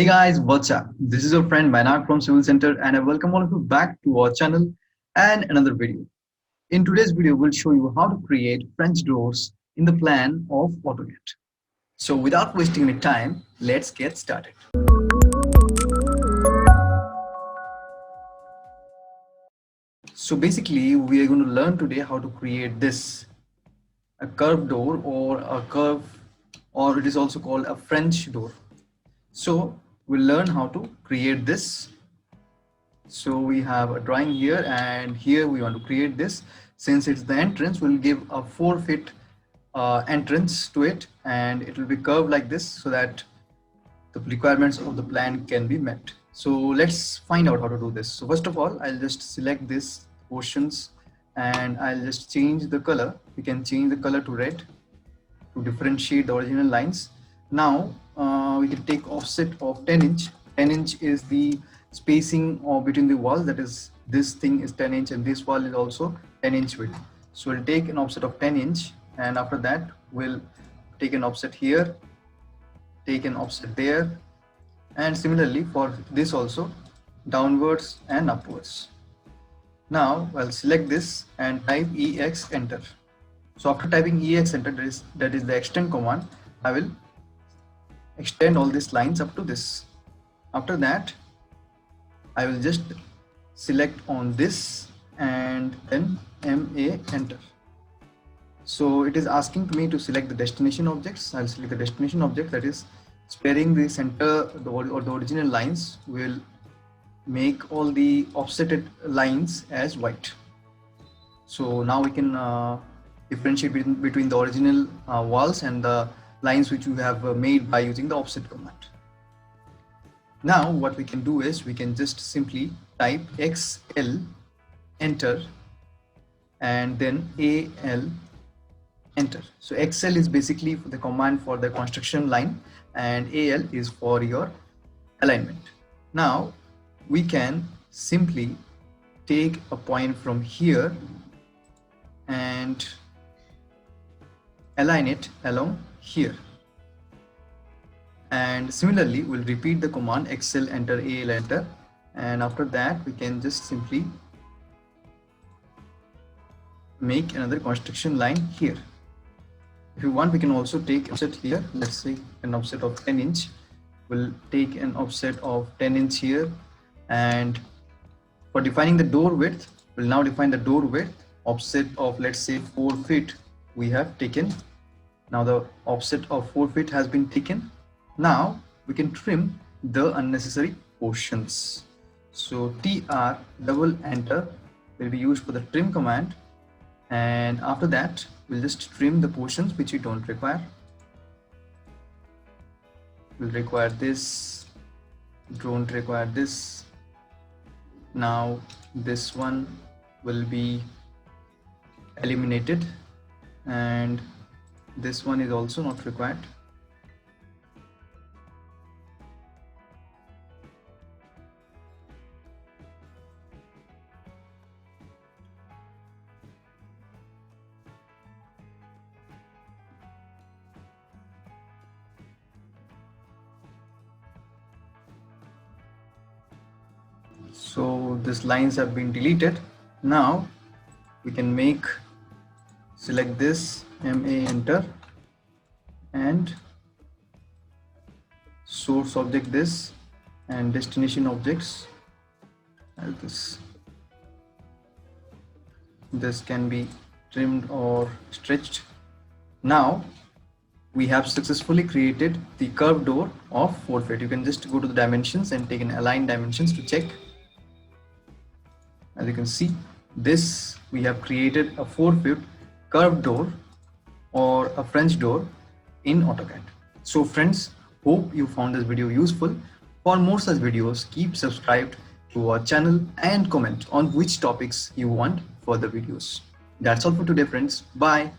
Hey guys, what's up? This is your friend Mainak from Civil Center and I welcome all of you back to our channel and another video. In today's video, we'll show you how to create French doors in the plan of AutoCAD. So without wasting any time, let's get started. So basically, we are going to learn today how to create this, a curved door or a curve, or it is also called a French door. So we'll learn how to create this. So we have a drawing here and here we want to create this. Since it's the entrance, we'll give a 4-foot entrance to it and it will be curved like this so that the requirements of the plan can be met. So let's find out how to do this. So first of all, I'll just select this portions and I'll just change the color. We can change the color to red to differentiate the original lines. Now we can take offset of 10 inch. 10 inch is the spacing between the walls, that is this thing is 10 inch and this wall is also 10 inch width. So we'll take an offset of 10 inch and after that we'll take an offset here, take an offset there, and similarly for this also downwards and upwards. Now I'll select this and type EX enter. So after typing EX enter, that is the extend command, I will extend all these lines up to this. After that I will just select on this and then MA enter. So it is asking me to select the destination objects. I'll select the destination object, that is sparing the center or the original lines will make all the offsetted lines as white. So now we can differentiate between the original walls and the lines which we have made by using the offset command. Now what we can do is we can just simply type XL enter and then AL enter. So XL is basically the command for the construction line and AL is for your alignment. Now we can simply take a point from here and align it along here. And similarly we'll repeat the command XL enter AL enter, and after that we can just simply make another construction line here. If you want, we can also take offset here. Let's say an offset of 10 inch. We'll take an offset of 10 inch here, and for defining the door width, we'll now define the door width offset of, let's say, 4 feet we have taken. Now the offset of 4 feet has been taken. Now we can trim the unnecessary portions. So TR double enter will be used for the trim command, and after that we'll just trim the portions which we don't require. We'll require this, don't require this. Now this one will be eliminated and this one is also not required. So these lines have been deleted. Now we can select this MA enter and source object this and destination objects like this. This can be trimmed or stretched. Now we have successfully created the curved door of 4 feet. You can just go to the dimensions and take an align dimensions to check. As you can see, this we have created a 4-foot curved door or a French door in AutoCAD. So friends, hope you found this video useful. For more such videos, keep subscribed to our channel and comment on which topics you want further videos. That's all for today, friends. Bye.